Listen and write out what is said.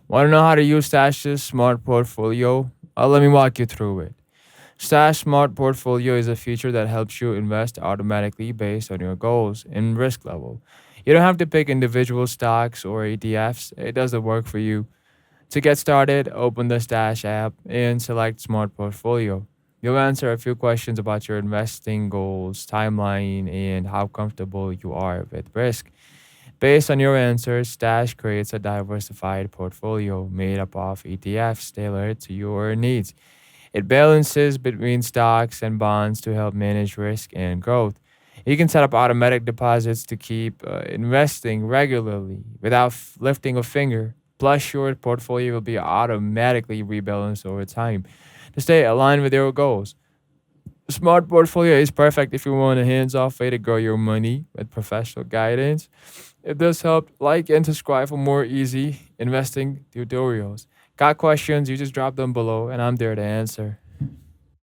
Want to know how to use Stash's smart portfolio? Let me walk you through it. Stash Smart Portfolio is a feature that helps you invest automatically based on your goals and risk level. You don't have to pick individual stocks or ETFs, it does the work for you. To get started, open the Stash app and select Smart Portfolio. You'll answer a few questions about your investing goals, timeline, and how comfortable you are with risk. Based on your answers, Stash creates a diversified portfolio made up of ETFs tailored to your needs. It balances between stocks and bonds to help manage risk and growth. You can set up automatic deposits to keep investing regularly without lifting a finger. Plus, your portfolio will be automatically rebalanced over time to stay aligned with your goals. A smart portfolio is perfect if you want a hands off way to grow your money with professional guidance. If this helped, like and subscribe for more easy investing tutorials. Got questions, you just drop them below and I'm there to answer.